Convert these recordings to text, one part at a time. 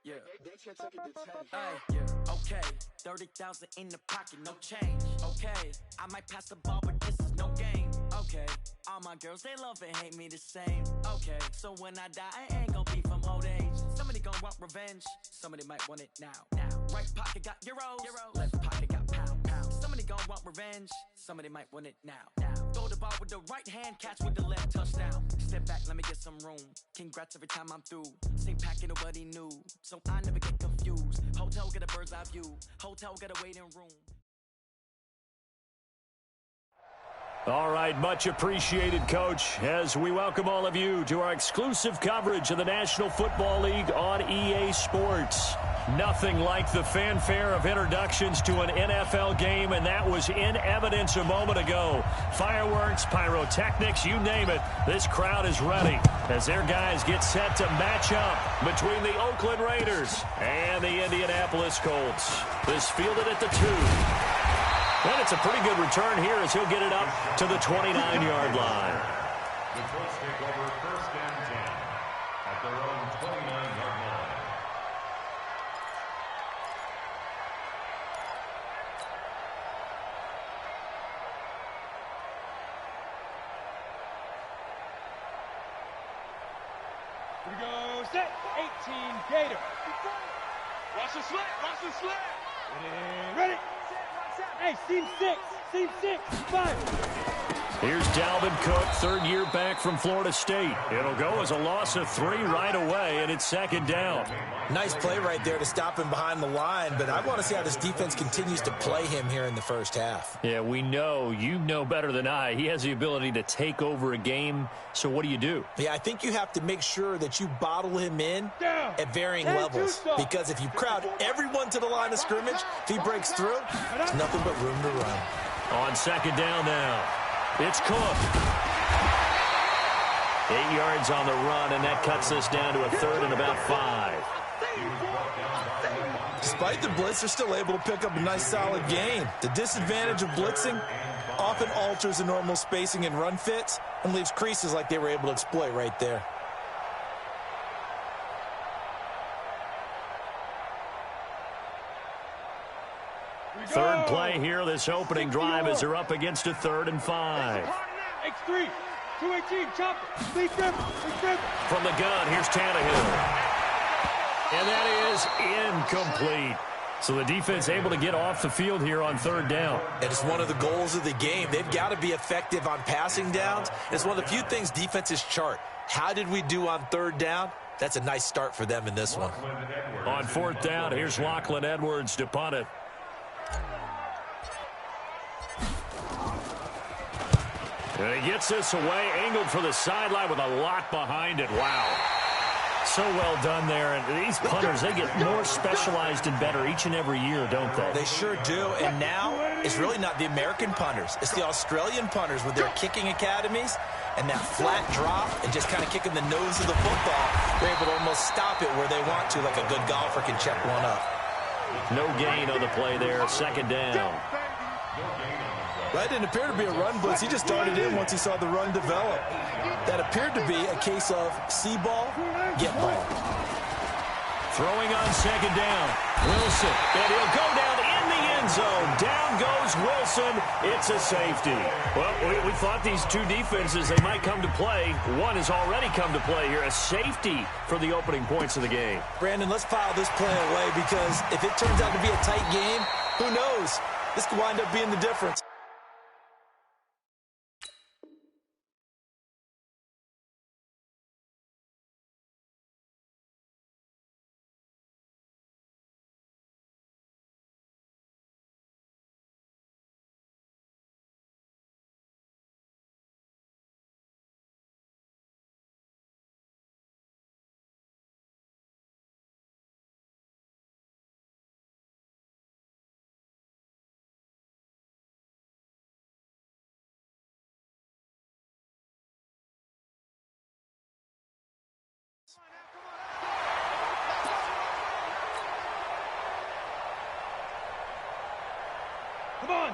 Yeah. Yeah. Okay. 30,000 in the pocket, no change. Okay. I might pass the ball, but this is no game. Okay. All my girls, they love and hate me the same. Okay. So when I die, I ain't gonna be from old age. Somebody gonna want revenge. Somebody might want it now. Right pocket got euros. Left pocket got pounds. Somebody gonna want revenge. Somebody might want it now. Throw the ball with the right hand, catch with the left, touchdown. Step back, let me get some room. Congrats every time I'm through. Same packet, nobody knew, so I never get confused. Hotel get a bird's eye view. Hotel get a waiting room. All right, much appreciated, Coach, as we welcome all of you to our exclusive coverage of the National Football League on EA Sports. Nothing like the fanfare of introductions to an NFL game, and that was in evidence a moment ago. Fireworks, pyrotechnics, you name it, this crowd is ready as their guys get set to match up between the Oakland Raiders and the Indianapolis Colts. This fielded at the 2. And it's a pretty good return here as he'll get it up to the 29-yard line. The Colts take over 1st and 10 at their own 29-yard line. Here we go, set, 18, Gator. Watch the slant, watch the slant. Ready. Hey, seam 6, 5. Here's Dalvin Cook, third-year back from Florida State. It'll go as a loss of 3 right away, and it's 2nd down. Nice play right there to stop him behind the line, but I want to see how this defense continues to play him here in the first half. Yeah, we know. You know better than I. He has the ability to take over a game, so what do? Yeah, I think you have to make sure that you bottle him in at varying levels, because if you crowd everyone to the line of scrimmage, if he breaks through, there's nothing but room to run. On 2nd down now, it's Cook. 8 yards on the run, and that cuts this down to a 3rd and about 5. Despite the blitz, they're still able to pick up a nice solid gain. The disadvantage of blitzing often alters the normal spacing and run fits and leaves creases like they were able to exploit right there. Third play here, this opening drive, as they're up against a 3rd and 5. X3, 218, chopper, sleep dribble. From the gun, here's Tannehill. And that is incomplete. So the defense able to get off the field here on 3rd down. It is one of the goals of the game. They've got to be effective on passing downs. It's one of the few things defenses chart. How did we do on 3rd down? That's a nice start for them in this one. On 4th down, here's Lachlan Edwards to punt it. And he gets this away, angled for the sideline with a lot behind it. Wow. So well done there. And these punters, they get more specialized and better each and every year, don't they? They sure do. And now it's really not the American punters. It's the Australian punters with their kicking academies and that flat drop and just kind of kicking the nose of the football. They're able to almost stop it where they want to, like a good golfer can check one up. No gain on the play there. 2nd down. That didn't appear to be a run blitz. He just darted in once he saw the run develop. That appeared to be a case of see ball, get ball. Throwing on 2nd down. Wilson, and he'll go down in the end zone. Down goes Wilson. It's a safety. Well, we thought these two defenses, they might come to play. One has already come to play here. A safety for the opening points of the game. Brandon, let's file this play away, because if it turns out to be a tight game, who knows? This could wind up being the difference.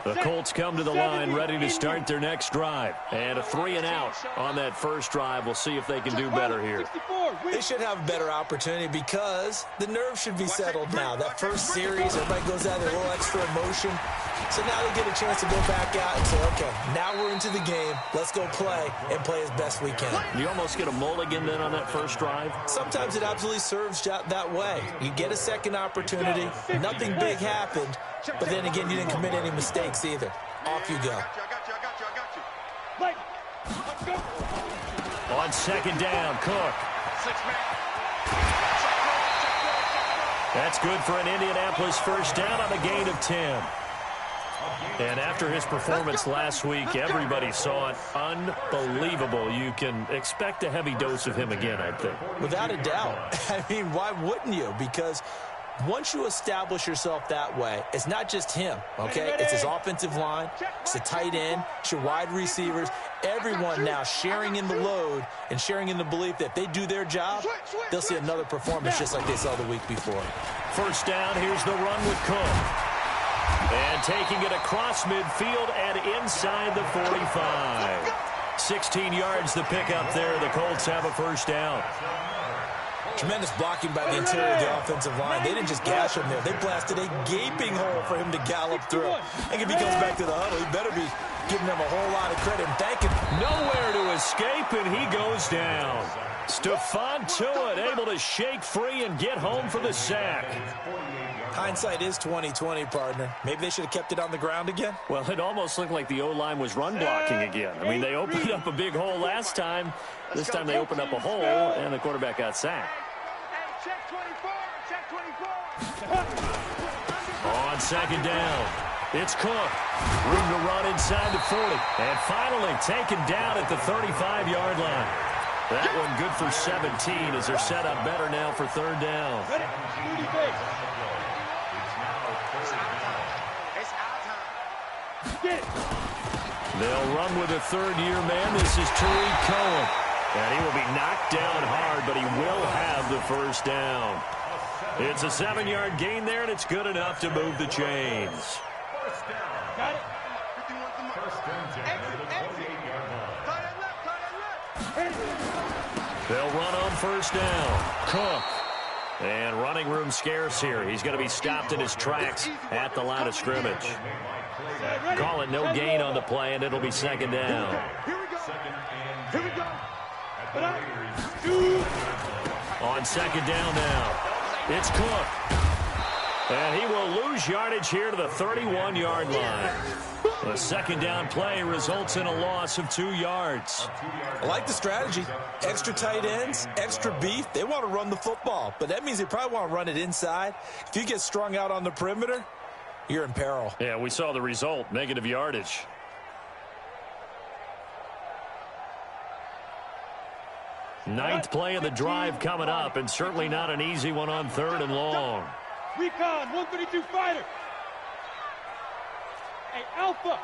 The Colts come to the line ready to start their next drive. And a 3-and-out on that first drive. We'll see if they can do better here. They should have a better opportunity because the nerves should be settled now. That first series, everybody goes out there, a little extra emotion. So now they get a chance to go back out and say, okay, now we're into the game. Let's go play and play as best we can. You almost get a mulligan then on that first drive? Sometimes it absolutely serves that way. You get a second opportunity. Nothing big happened. But then again, you didn't commit any mistakes either. Off you go. On second down, Cook. That's good for an Indianapolis first down on a gain of 10. And after his performance last week, everybody saw it unbelievable. You can expect a heavy dose of him again, I think. Without a doubt. I mean, why wouldn't you? Because once you establish yourself that way, it's not just him, okay? It's his offensive line, it's the tight end, it's your wide receivers, everyone now sharing in the load and sharing in the belief that if they do their job, they'll see another performance just like they saw the week before. First down, here's the run with Cook. And taking it across midfield and inside the 45. 16 yards the pickup there. The Colts have a first down. Tremendous blocking by the interior of the offensive line. They didn't just gash him there. They blasted a gaping hole for him to gallop through. I think if he comes back to the huddle, he better be giving them a whole lot of credit and thanking him. Nowhere to escape, and he goes down. Stephon Tuitt able to shake free and get home for the sack. Hindsight is 20/20, partner. Maybe they should have kept it on the ground again. Well, it almost looked like the O-line was run blocking again. I mean, they opened up a big hole last time. This time they opened up a hole, and the quarterback got sacked. Check 24, check 24. On second down, it's Cook. Room to run inside the 40. And finally taken down at the 35-yard line. That one good for 17 as they're set up better now for third down. They'll run with a third-year man. This is Tariq Cohen. And he will be knocked down hard, but he will have the first down. It's a 7-yard gain there, and it's good enough to move the chains. Got it. They'll run on first down. Cook. And running room scarce here. He's going to be stopped in his tracks at the line of scrimmage. Call it no gain on the play, and it'll be second down. Here we go. Here we go. On second down now, it's Cook. And he will lose yardage here to the 31-yard line. The second down play results in a loss of 2 yards. I like the strategy. Extra tight ends, extra beef. They want to run the football, but that means they probably want to run it inside. If you get strung out on the perimeter, you're in peril. Yeah, we saw the result, negative yardage. Ninth play of the drive coming up, and certainly not an easy one on third and long. Recon, 132 fighter. Hey, Alpha.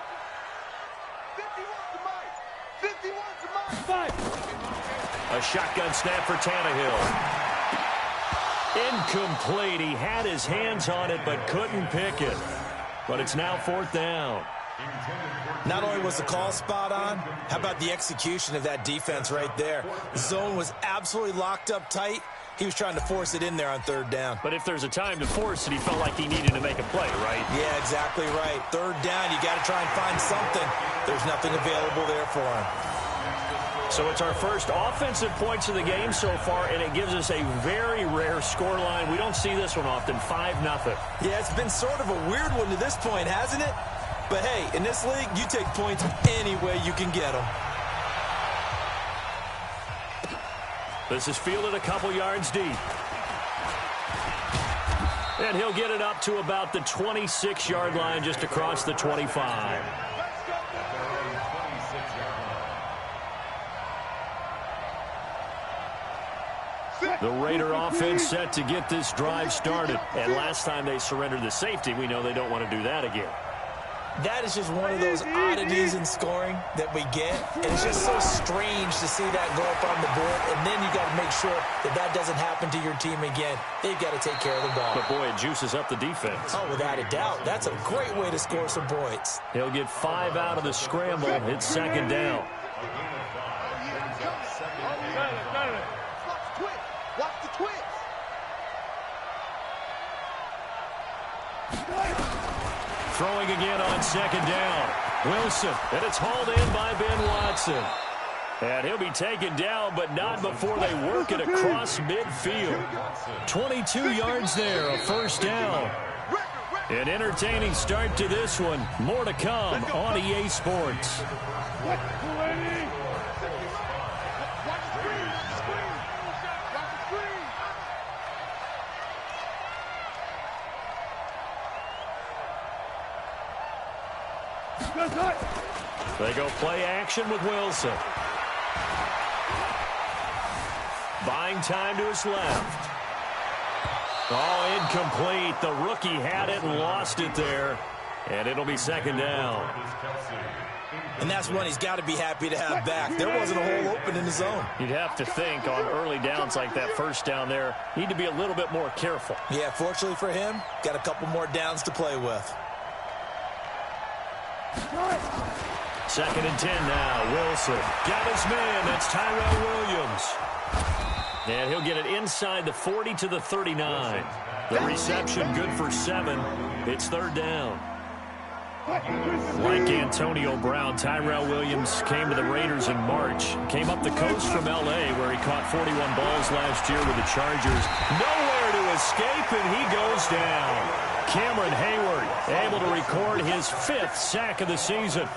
51 to Mike. 51 to Mike. 5. A shotgun snap for Tannehill. Incomplete. He had his hands on it, but couldn't pick it. But it's now fourth down. Not only was the call spot on, how about the execution of that defense right there? The zone was absolutely locked up tight. He was trying to force it in there on third down. But if there's a time to force it, he felt like he needed to make a play, right? Yeah, exactly right. Third down, you got to try and find something. There's nothing available there for him. So it's our first offensive points of the game so far, and it gives us a very rare scoreline. We don't see this one often, 5-0. Yeah, it's been sort of a weird one to this point, hasn't it? But hey, in this league, you take points any way you can get them. This is fielded a couple yards deep. And he'll get it up to about the 26-yard line, just across the 25. The Raider offense set to get this drive started. And last time they surrendered the safety, we know they don't want to do that again. That is just one of those oddities in scoring that we get. And it's just so strange to see that go up on the board. And then you got to make sure that that doesn't happen to your team again. They've got to take care of the ball. But, boy, it juices up the defense. Oh, without a doubt. That's a great way to score some points. He'll get 5 out of the scramble. It's second down. Watch the twitch. Throwing again on second down. Wilson, and it's hauled in by Ben Watson. And he'll be taken down, but not before they work it across midfield. 22 yards there, a first down. An entertaining start to this one. More to come on EA Sports. They go play action with Wilson. Buying time to his left. Oh, incomplete. The rookie had it and lost it there. And it'll be second down. And that's one he's got to be happy to have back. There wasn't a hole open in the zone. You'd have to think on early downs like that first down there, need to be a little bit more careful. Yeah, fortunately for him, got a couple more downs to play with. Second and 10 now. Wilson got his man. That's Tyrell Williams. And he'll get it inside the 40 to the 39. The reception good for 7. It's third down. Like Antonio Brown, Tyrell Williams came to the Raiders in March. Came up the coast from L.A. where he caught 41 balls last year with the Chargers. Nowhere to escape, and he goes down. Cameron Hayward able to record his 5th sack of the season.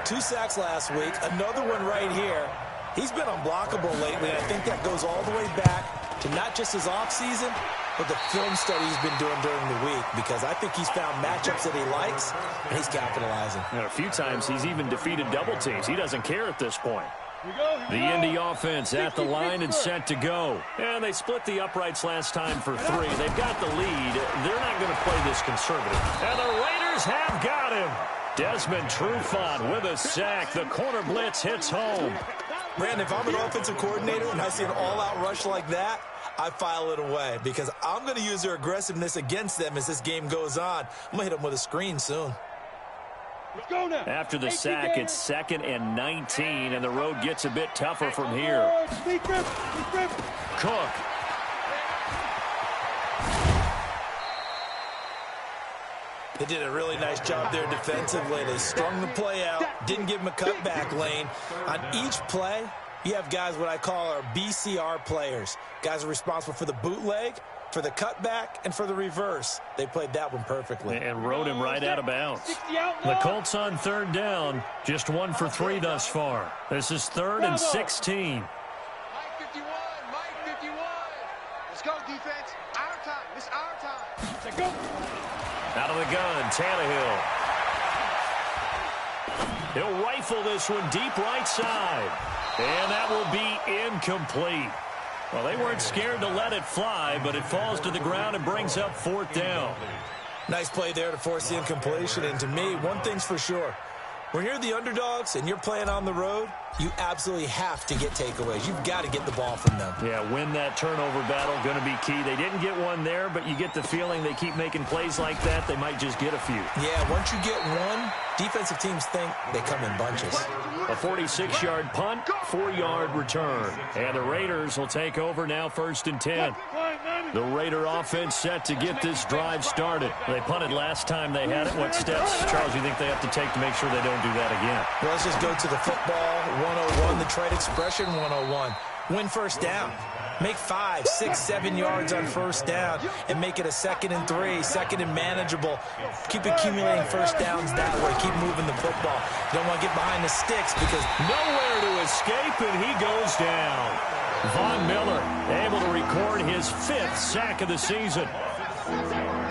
2 sacks last week, another one right here. He's been unblockable lately. I think that goes all the way back to not just his offseason, but the film study he's been doing during the week, because I think he's found matchups that he likes, and he's capitalizing. And a few times he's even defeated double teams. He doesn't care at this point. The Indy offense at the line and set to go. And they split the uprights last time for 3. They've got the lead. They're not going to play this conservative. And the Raiders have got him. Desmond Trufant with a sack. The corner blitz hits home. Brandon, if I'm an offensive coordinator and I see an all-out rush like that, I file it away, because I'm going to use their aggressiveness against them as this game goes on. I'm going to hit them with a screen soon. Let's go now. After the sack, it's 2nd and 19, and the road gets a bit tougher from here. Cook. They did a really nice job there defensively. They strung the play out, didn't give him a cutback lane. On each play, you have guys what I call our BCR players. Guys are responsible for the bootleg, for the cutback, and for the reverse. They played that one perfectly. And rode him right out of bounds. The Colts on third down, just 1 for 3 thus far. This is 3rd and 16. Mike 51, Mike 51. Let's go, defense. Our time. It's our time. Let's go. Out of the gun, Tannehill. He'll rifle this one deep right side. And that will be incomplete. Well, they weren't scared to let it fly, but it falls to the ground and brings up 4th down. Nice play there to force the incompletion. And to me, one thing's for sure. When you're the underdogs and you're playing on the road, you absolutely have to get takeaways. You've got to get the ball from them. Yeah, win that turnover battle, going to be key. They didn't get one there, but you get the feeling they keep making plays like that, they might just get a few. Yeah, once you get one, defensive teams think they come in bunches. A 46-yard punt, 4-yard return. And the Raiders will take over now, 1st and 10. The Raider offense set to get this drive started. They punted last time they had it. What steps, Charles, do you think they have to take to make sure they don't do that again? Well, let's just go to the football 101, the trade expression 101. Win first down. Make 5, 6, 7 yards on first down and make it a 2nd and 3, 2nd and manageable. Keep accumulating first downs that way. Keep moving the football. You don't want to get behind the sticks because nowhere to escape, and he goes down. Von Miller able to record his 5th sack of the season.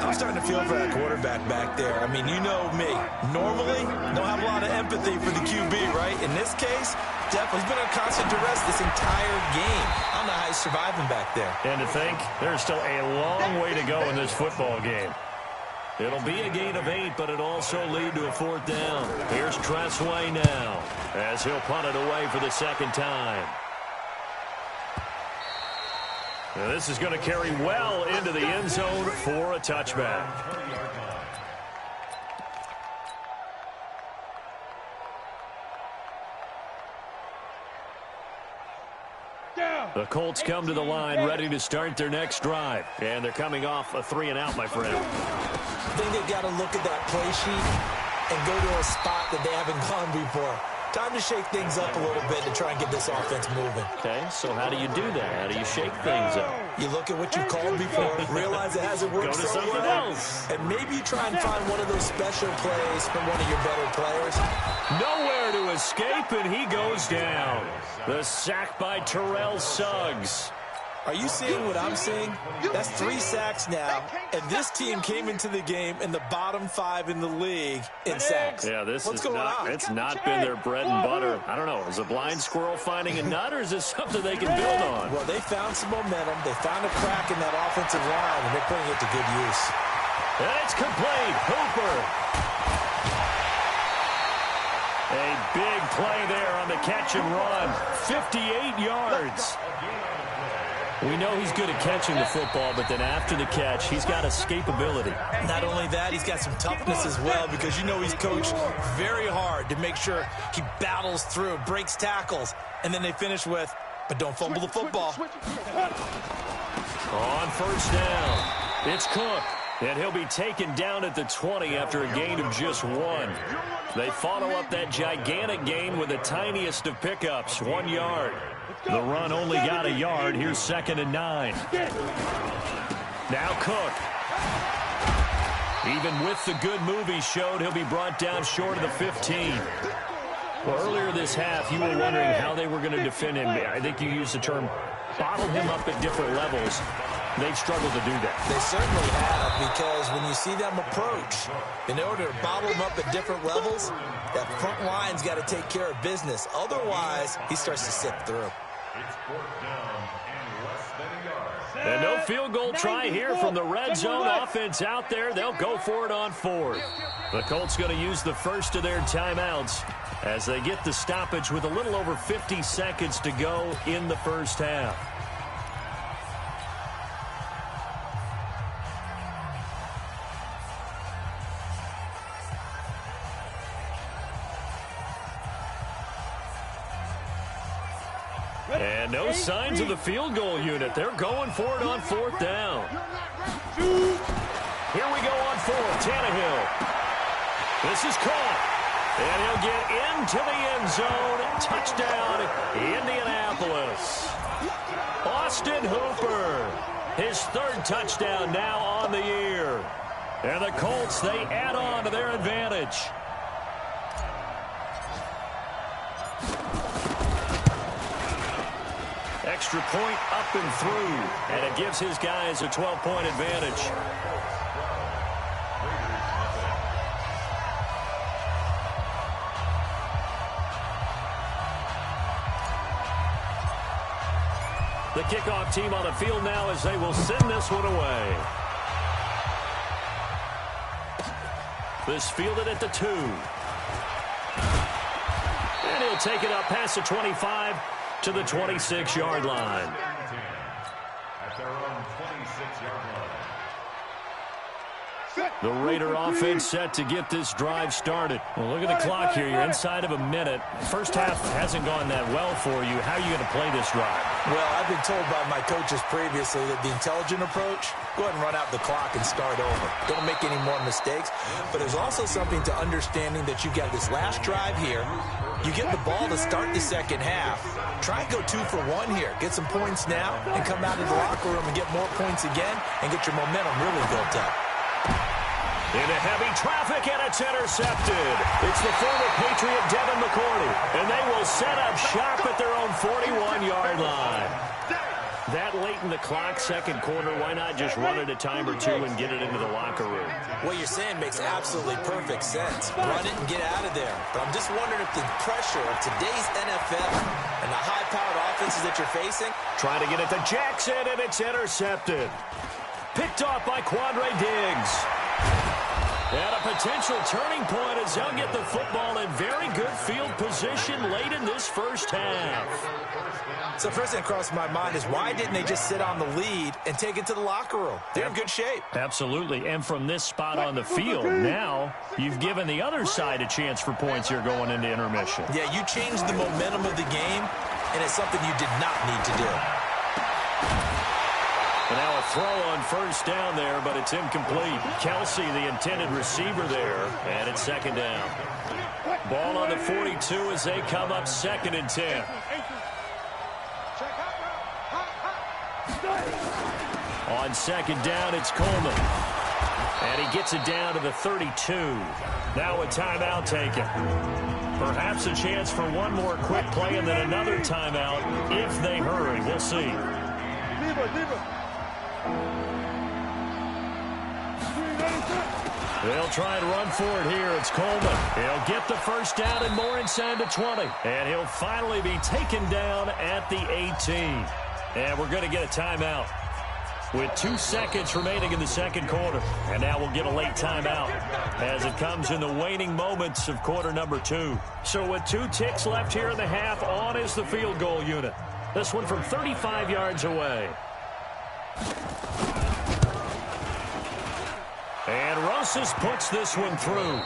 I'm starting to feel for that quarterback back there. I mean, you know me. Normally, don't have a lot of empathy for the QB, right? In this case, definitely, he's been under constant duress this entire game. I don't know how he's surviving back there. And to think, there's still a long way to go in this football game. It'll be a gain of 8, but it'll also lead to a 4th down. Here's Jared-VOI now as he'll punt it away for the 2nd time. Now this is going to carry well into the end zone for a touchback. The Colts come to the line ready to start their next drive. And they're coming off a 3-and-out, my friend. I think they've got to look at that play sheet and go to a spot that they haven't gone before. Time to shake things up a little bit to try and get this offense moving. Okay, so how do you do that? How do you shake things up? You look at what you called before, realize it hasn't worked Go to so something well, else. and maybe you try and find one of those special plays from one of your better players. Nowhere to escape, and he goes down. The sack by Terrell Suggs. Are you seeing what I'm seeing? That's 3 sacks now, and this team came into the game in the bottom 5 in the league in sacks. Yeah, What's going on? It's not been their bread and butter. I don't know. Is a blind squirrel finding a nut, or is this something they can build on? Well, they found some momentum. They found a crack in that offensive line, and they're putting it to good use. And it's complete. Hooper. A big play there on the catch and run. 58 yards. We know he's good at catching the football, but then after the catch, he's got escapability. Not only that, he's got some toughness as well, because you know he's coached very hard to make sure he battles through, breaks tackles, and then they finish with, but don't fumble the football. On 1st down, it's Cook, and he'll be taken down at the 20 after a gain of just 1. They follow up that gigantic gain with the tiniest of pickups, 1 yard. The run only got a yard. Here's 2nd and 9. Now Cook. Even with the good move he showed, he'll be brought down short of the 15. Well, earlier this half, you were wondering how they were going to defend him. I think you used the term bottle him up at different levels. They've struggled to do that. They certainly have, because when you see them approach, in order to bottle them up at different levels, that front line's got to take care of business. Otherwise, he starts to sift through. It's 4th down and less than a yard. And no field goal try here from the red zone offense out there. They'll go for it on 4th. The Colts going to use the first of their timeouts as they get the stoppage with a little over 50 seconds to go in the first half. And no signs of the field goal unit. They're going for it on 4th down. Here we go on 4th. Tannehill. This is caught. And he'll get into the end zone. Touchdown, Indianapolis. Austin Hooper. His 3rd touchdown now on the year. And the Colts, they add on to their advantage. Extra point up and through, and it gives his guys a 12-point advantage. The kickoff team on the field now as they will send this one away. This fielded at the 2. And he'll take it up past the 25 to the 26-yard line. At their own 26-yard line. The Raider offense set to get this drive started. Well, look at the clock here. You're inside of a minute. First half hasn't gone that well for you. How are you going to play this drive? Well, I've been told by my coaches previously that the intelligent approach, go ahead and run out the clock and start over. Don't make any more mistakes. But there's also something to understanding that you got this last drive here. You get the ball to start the second half. Try and go 2 for 1 here. Get some points now and come out of the locker room and get more points again and get your momentum really built up. Into heavy traffic, and it's intercepted. It's the former Patriot Devin McCourty, and they will set up shop at their own 41-yard line. That late in the clock, second quarter, why not just run it a time or two and get it into the locker room? What you're saying makes absolutely perfect sense. Run it and get out of there. But I'm just wondering if the pressure of today's NFL and the high-powered offenses that you're facing. Trying to get it to Jackson, and it's intercepted. Picked off by Quandre Diggs. And a potential turning point as they'll get the football in very good field position late in this first half. So first thing that crossed my mind is why didn't they just sit on the lead and take it to the locker room? They're in good shape. Absolutely. And from this spot on the field, now you've given the other side a chance for points here going into intermission. Yeah, you changed the momentum of the game, and it's something you did not need to do. And now a throw on first down there, but it's incomplete. Kelsey, the intended receiver there, and it's second down. Ball on the 42 as they come up 2nd and 10. On second down, it's Coleman. And he gets it down to the 32. Now a timeout taken. Perhaps a chance for one more quick play and then another timeout if they hurry. We'll see. They'll try and run for it here. It's Coleman. He'll get the first down and more inside the 20. And he'll finally be taken down at the 18. And we're going to get a timeout with 2 seconds remaining in the second quarter. And now we'll get a late timeout as it comes in the waning moments of quarter number 2. So with 2 ticks left here in the half, on is the field goal unit. This one from 35 yards away. And Rosas puts this one through.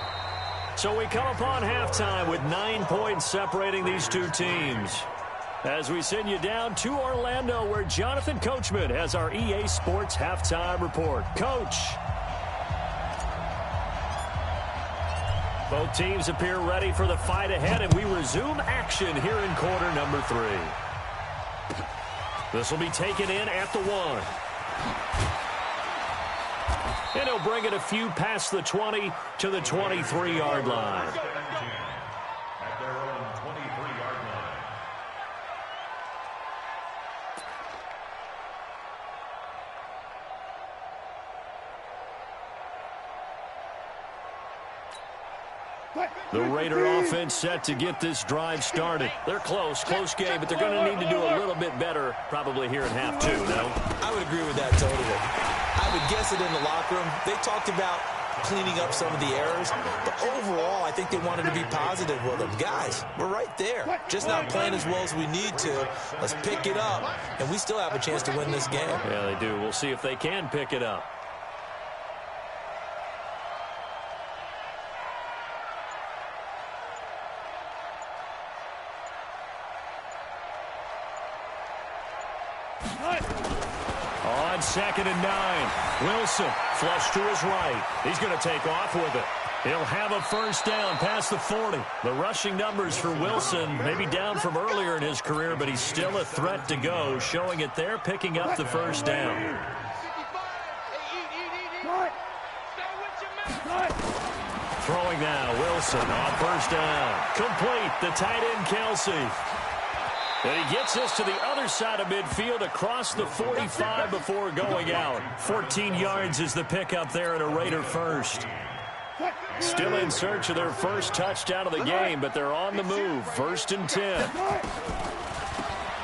So we come upon halftime with 9 points separating these two teams. As we send you down to Orlando, where Jonathan Coachman has our EA Sports Halftime Report. Coach. Both teams appear ready for the fight ahead, and we resume action here in quarter number 3. This will be taken in at the 1. And he'll bring it a few past the 20 to the 23-yard line. At their own 23-yard line. The Raider offense set to get this drive started. They're close game, but they're going to need to do a little bit better probably here in half 2, no? I would agree with that totally. I would guess it in the locker room. They talked about cleaning up some of the errors, but overall, I think they wanted to be positive with them. Guys, we're right there. Just not playing as well as we need to. Let's pick it up, and we still have a chance to win this game. Yeah, they do. We'll see if they can pick it up. On 2nd and 9, Wilson flush to his right. He's going to take off with it. He'll have a first down past the 40. The rushing numbers for Wilson may be down from earlier in his career, but he's still a threat to go, showing it there, picking up the first down. Throwing now, Wilson on first down. Complete, the tight end Kelsey. And he gets us to the other side of midfield across the 45 before going out. 14 yards is the pickup there at a Raider first. Still in search of their first touchdown of the game, but they're on the move. 1st and 10.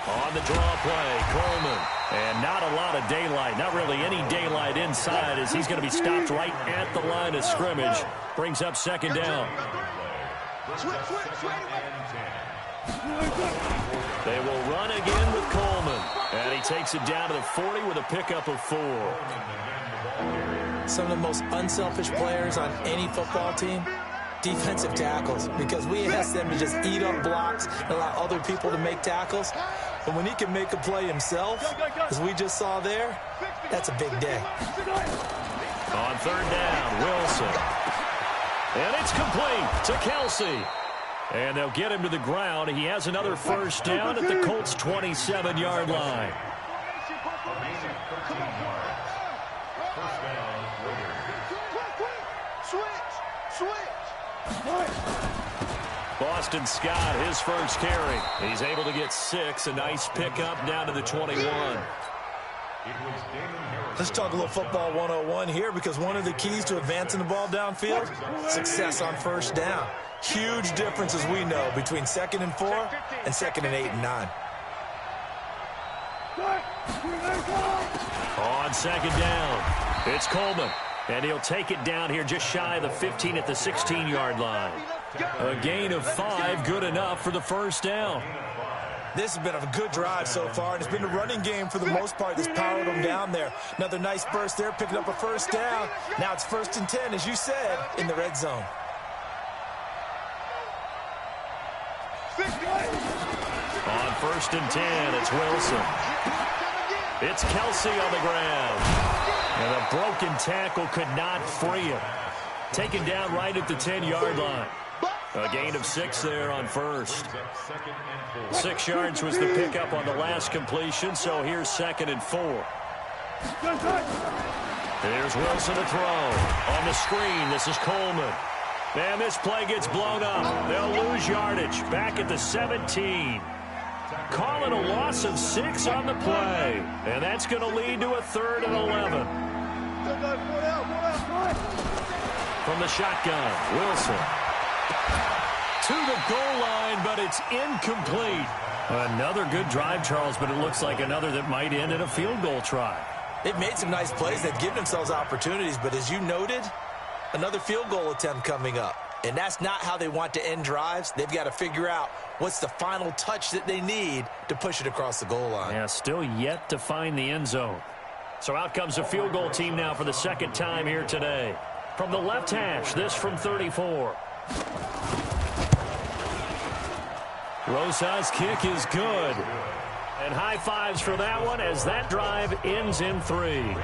On the draw play, Coleman. And not a lot of daylight, not really any daylight inside as he's going to be stopped right at the line of scrimmage. Brings up 2nd down. They will run again with Coleman. And he takes it down to the 40 with a pickup of 4. Some of the most unselfish players on any football team, defensive tackles, because we ask them to just eat up blocks and allow other people to make tackles. But when he can make a play himself, as we just saw there, that's a big day. On 3rd down, Wilson. And it's complete to Kelsey. And they'll get him to the ground. He has another first down at the Colts' 27-yard line. Boston Scott, his first carry. He's able to get 6. A nice pickup down to the 21. Let's talk a little football 101 here, because one of the keys to advancing the ball downfield, success on first down. Huge difference, as we know, between 2nd and 4 and 2nd and 8 and 9. On 2nd down, it's Coleman. And he'll take it down here just shy of the 15 at the 16-yard line. A gain of 5, good enough for the first down. This has been a good drive so far, and it's been a running game for the most part that's powered them down there. Another nice burst there, picking up a first down. Now it's 1st and 10, as you said, in the red zone. On 1st and 10, it's Wilson. It's Kelsey on the ground. And a broken tackle could not free him. Taken down right at the 10-yard line. A gain of 6 there on first. 6 yards was the pickup on the last completion, so here's 2nd and 4. There's Wilson to throw. On the screen, this is Coleman. And this play gets blown up. They'll lose yardage. Back at the 17. Call it a loss of 6 on the play. And that's going to lead to a 3rd and 11. From the shotgun, Wilson. To the goal line, but it's incomplete. Another good drive, Charles, but it looks like another that might end in a field goal try. They've made some nice plays. They've given themselves opportunities, but as you noted, another field goal attempt coming up. And that's not how they want to end drives. They've got to figure out what's the final touch that they need to push it across the goal line. Yeah, still yet to find the end zone. So out comes a field goal team now for the 2nd time here today. From the left hash, this from 34. Rosa's kick is good. And high fives for that one as that drive ends in 3.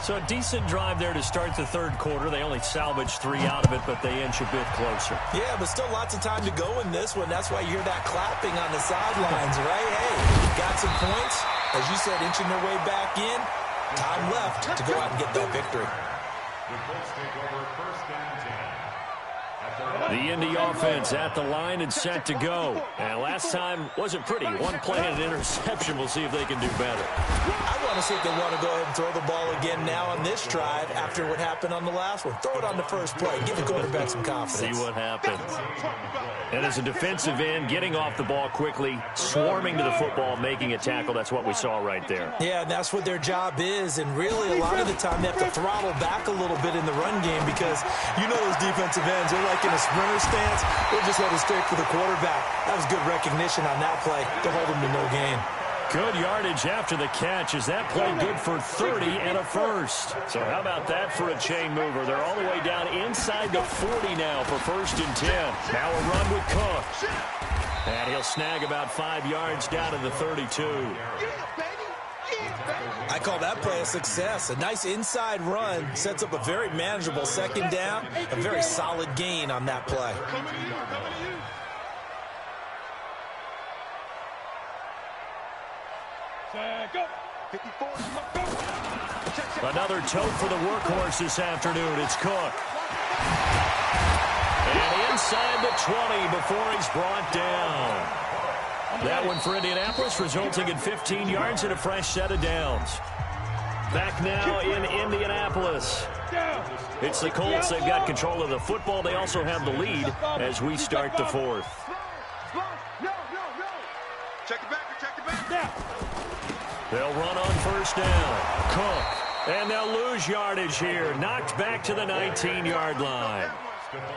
So a decent drive there to start the 3rd quarter. They only salvaged 3 out of it, but they inch a bit closer. Yeah, but still lots of time to go in this one. That's why you hear that clapping on the sidelines, right? Hey, got some points. As you said, inching their way back in. Time left to go out and get that victory. The Colts take over 1st and 10. The Indy offense at the line and set to go. And last time wasn't pretty. One play and an interception. We'll see if they can do better. I want to see if they want to go ahead and throw the ball again now on this drive after what happened on the last one. Throw it on the first play. Give the quarterback some confidence. See what happens. And as a defensive end, getting off the ball quickly, swarming to the football, making a tackle. That's what we saw right there. Yeah, and that's what their job is. And really, a lot of the time, they have to throttle back a little bit in the run game because you know those defensive ends, they're like in a sprinter stance. They're just headed straight for the quarterback. That was good recognition on that play to hold him to no gain. Good yardage after the catch. Is that play good for 30 and a first? So how about that for a chain mover? They're all the way down inside the 40 now for 1st and 10. Now a run with Cook. And he'll snag about 5 yards down to the 32. I call that play a success. A nice inside run sets up a very manageable 2nd down. A very solid gain on that play. Go. Another tote for the workhorse this afternoon. It's Cook. And inside the 20 before he's brought down. That one for Indianapolis, resulting in 15 yards and a fresh set of downs. Back now in Indianapolis. It's the Colts. They've got control of the football. They also have the lead as we start the 4th. Check it back now. They'll run on 1st down. Cook. And they'll lose yardage here. Knocked back to the 19-yard line.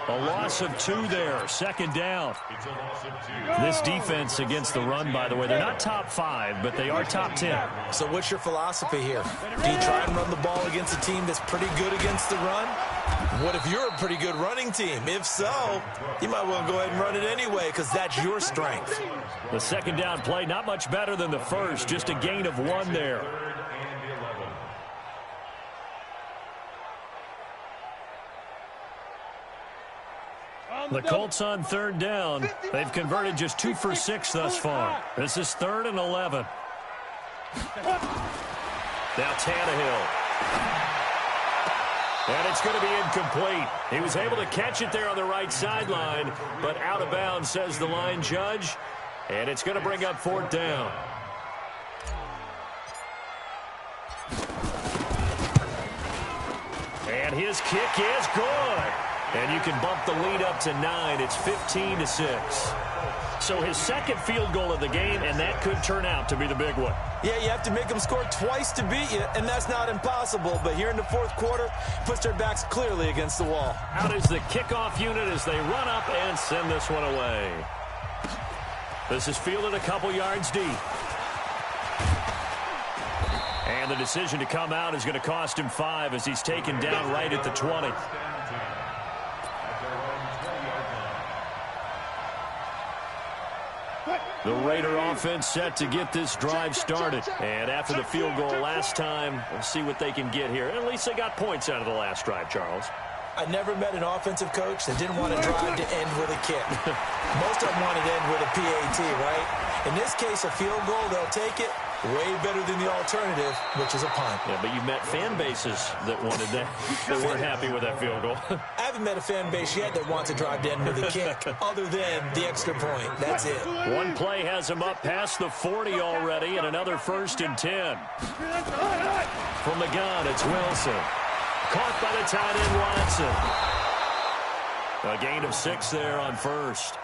A loss of 2 there. 2nd down. This defense against the run, by the way, they're not top 5, but they are top 10. So what's your philosophy here? Do you try and run the ball against a team that's pretty good against the run? What if you're a pretty good running team? If so, you might well go ahead and run it anyway because that's your strength. The 2nd down play, not much better than the first. Just a gain of 1 there. The Colts on 3rd down. They've converted just 2 for 6 thus far. This is 3rd and 11. Now Tannehill. And it's going to be incomplete. He was able to catch it there on the right sideline, but out of bounds, says the line judge. And it's going to bring up 4th down. And his kick is good. And you can bump the lead up to 9. It's 15-6. So his second field goal of the game, and that could turn out to be the big one. Yeah, you have to make them score twice to beat you, and that's not impossible. But here in the fourth quarter, puts their backs clearly against the wall. Out is the kickoff unit as they run up and send this one away. This is fielded a couple yards deep. And the decision to come out is going to cost him 5 as he's taken down right at the 20. The Raider offense set to get this drive started. And after the field goal last time, we'll see what they can get here. At least they got points out of the last drive, Charles. I never met an offensive coach that didn't want to drive to end with a kick. Most of them wanted to end with a PAT, right? In this case, a field goal, they'll take it. Way better than the alternative, which is a punt. Yeah, but you've met fan bases that wanted that, that weren't happy with that field goal. I haven't met a fan base yet that wants to drive to end with a kick, other than the extra point. That's it. One play has him up past the 40 already, and another 1st and 10. From the gun, it's Wilson. Caught by the tight end, Watson. A gain of 6 there on first.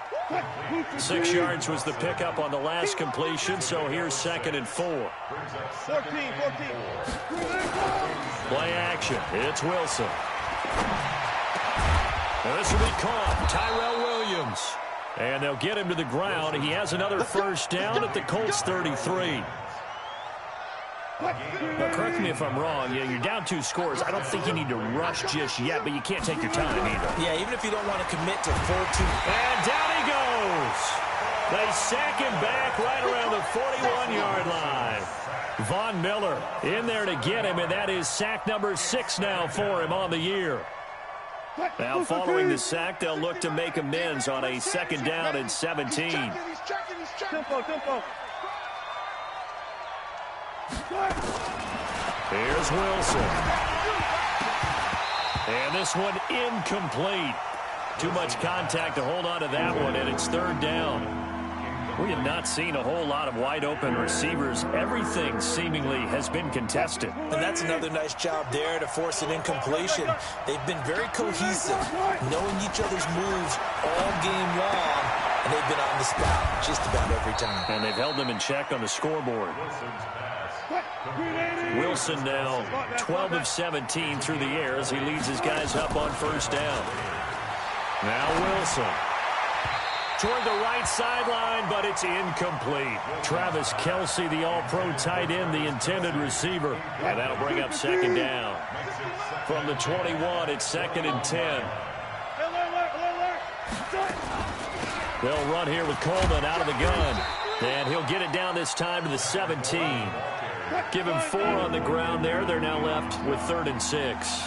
6 yards was the pickup on the last completion, so here's 2nd and 4. 14. Play action. It's Wilson. And this will be caught. Tyrell Williams. And they'll get him to the ground. He has another 1st down at the Colts 33. Now, correct me if I'm wrong. You're down 2 scores. I don't think you need to rush just yet, but you can't take your time either. Yeah, even if you don't want to commit to full 2. And down he goes. They sack him back right around the 41-yard line. Von Miller in there to get him, and that is sack number 6 now for him on the year. Now, following the sack, they'll look to make amends on a 2nd down and 17. Tempo. Here's Wilson. And this one incomplete. Too much contact to hold on to that one, and it's 3rd down. We have not seen a whole lot of wide-open receivers. Everything seemingly has been contested. And that's another nice job there to force an incompletion. They've been very cohesive, knowing each other's moves all game long, and they've been on the spot just about every time. And they've held them in check on the scoreboard. Wilson now 12 of 17 through the air as he leads his guys up on 1st down. Now Wilson toward the right sideline, but it's incomplete. Travis Kelce, the all-pro tight end, the intended receiver. And that'll bring up 2nd down. From the 21, it's 2nd and 10. They'll run here with Coleman out of the gun. And he'll get it down this time to the 17. Give him 4 on the ground there. They're now left with 3rd and 6.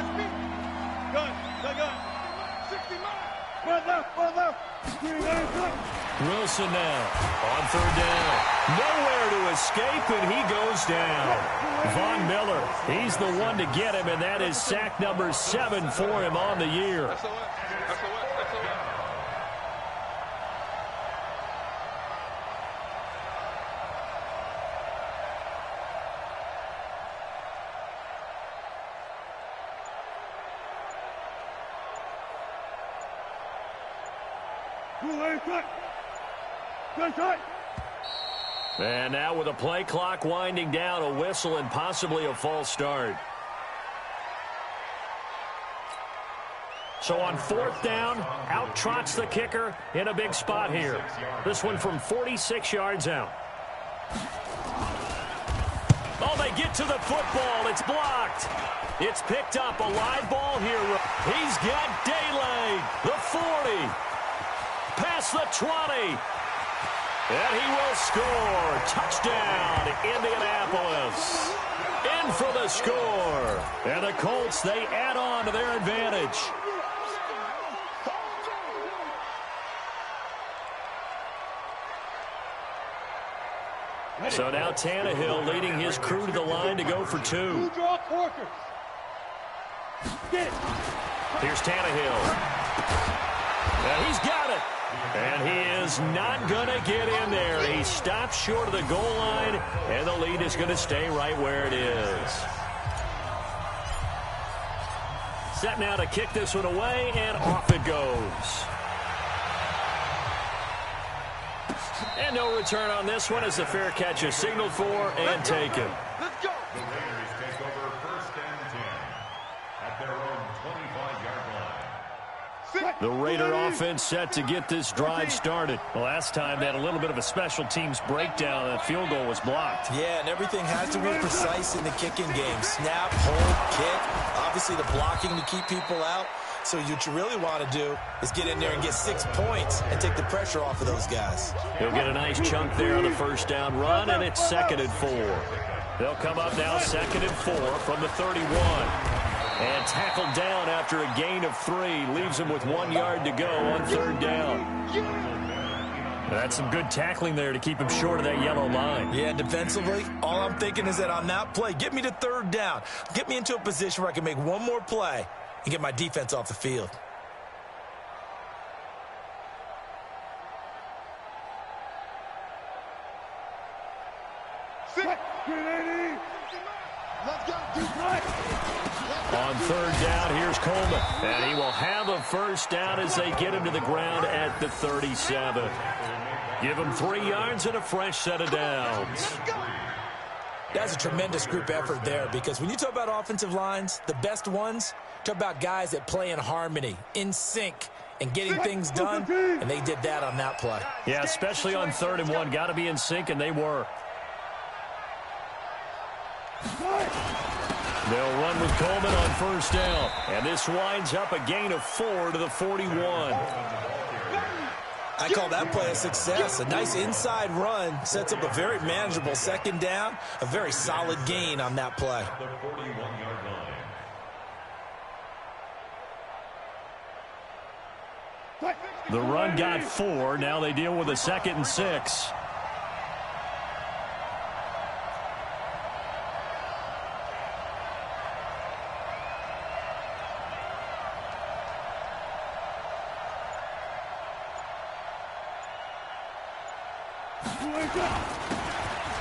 That's me. Gun. 60 miles. Wilson now on 3rd down. Nowhere to escape, and he goes down. Von Miller, he's the one to get him, and that is sack number 7 for him on the year. And now with a play clock winding down, a whistle and possibly a false start. So on 4th down, out trots the kicker in a big spot here. This one from 46 yards out. Oh, they get to the football. It's blocked. It's picked up. A live ball here. He's got daylight. The 40. Past the 20. And he will score. Touchdown, Indianapolis. In for the score. And the Colts, they add on to their advantage. So now Tannehill leading his crew to the line to go for 2. Here's Tannehill. And he's got it. And he is not going to get in there. He stops short of the goal line, and the lead is going to stay right where it is. Set now to kick this one away, and off it goes. And no return on this one as the fair catch is signaled for and taken. Let's go. The Raiders take over 1st and 10 at their own 25-yard line. The Raider offense set to get this drive started. Last time they had a little bit of a special teams breakdown. That field goal was blocked. Yeah, and everything has to be precise in the kicking game. Snap, hold, kick. Obviously the blocking to keep people out. So what you really want to do is get in there and get 6 points and take the pressure off of those guys. He'll get a nice chunk there on the first down run, and it's 2nd and 4. They'll come up now 2nd and 4 from the 31. And tackled down after a gain of 3. Leaves him with 1 yard to go on 3rd down. That's some good tackling there to keep him short of that yellow line. Yeah, defensively, all I'm thinking is that on that play, get me to 3rd down. Get me into a position where I can make one more play and get my defense off the field. On 3rd down, here's Coleman. And he will have a first down as they get him to the ground at the 37. Give him 3 yards and a fresh set of downs. That's a tremendous group effort there, because when you talk about offensive lines, the best ones, talk about guys that play in harmony, in sync, and getting things done, and they did that on that play. Yeah, especially on 3rd and 1. Got to be in sync, and they were. They'll run with Coleman on 1st down, and this winds up a gain of 4 to the 41. I call that play a success. A nice inside run sets up a very manageable 2nd down, a very solid gain on that play. The 41-yard line. The run got 4. Now they deal with a 2nd and 6.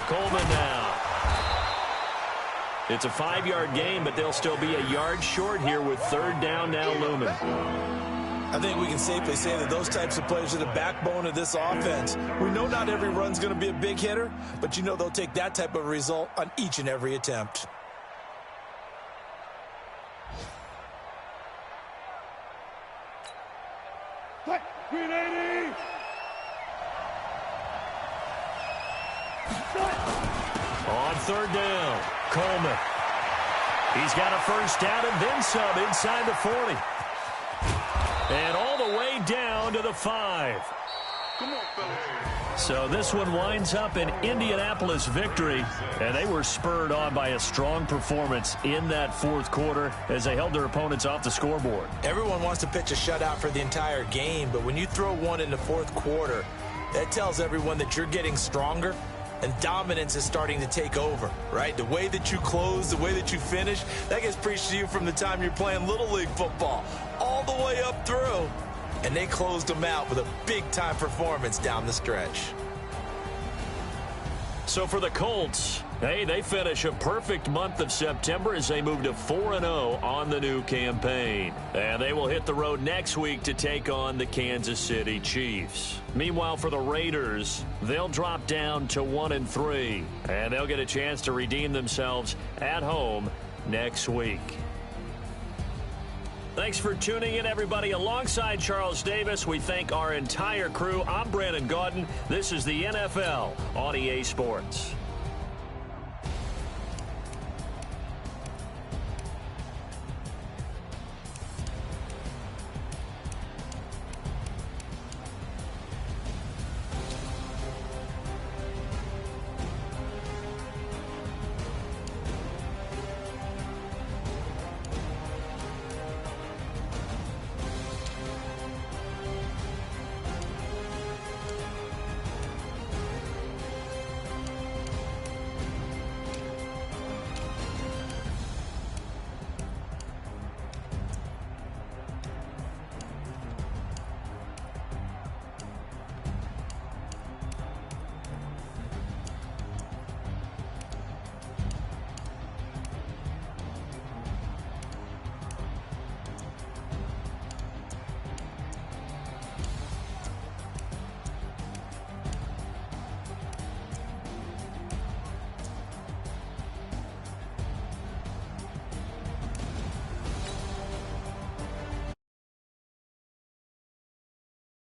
Coleman now. It's a 5-yard gain, but they'll still be a yard short here with 3rd down now looming. I think we can safely say that those types of plays are the backbone of this offense. We know not every run's going to be a big hitter, but you know they'll take that type of result on each and every attempt. On 3rd down, Coleman. He's got a first down and then some inside the 40. And all the way down to the 5. Come on, fellas. So this one winds up an Indianapolis victory, and they were spurred on by a strong performance in that 4th quarter as they held their opponents off the scoreboard. Everyone wants to pitch a shutout for the entire game, but when you throw one in the 4th quarter, that tells everyone that you're getting stronger and dominance is starting to take over, right? The way that you close, the way that you finish, that gets preached to you from the time you're playing Little League football all the way up through. And they closed them out with a big-time performance down the stretch. So for the Colts, hey, they finish a perfect month of September as they move to 4-0 on the new campaign. And they will hit the road next week to take on the Kansas City Chiefs. Meanwhile, for the Raiders, they'll drop down to 1-3. And they'll get a chance to redeem themselves at home next week. Thanks for tuning in, everybody. Alongside Charles Davis, we thank our entire crew. I'm Brandon Gaudin. This is the NFL on EA Sports.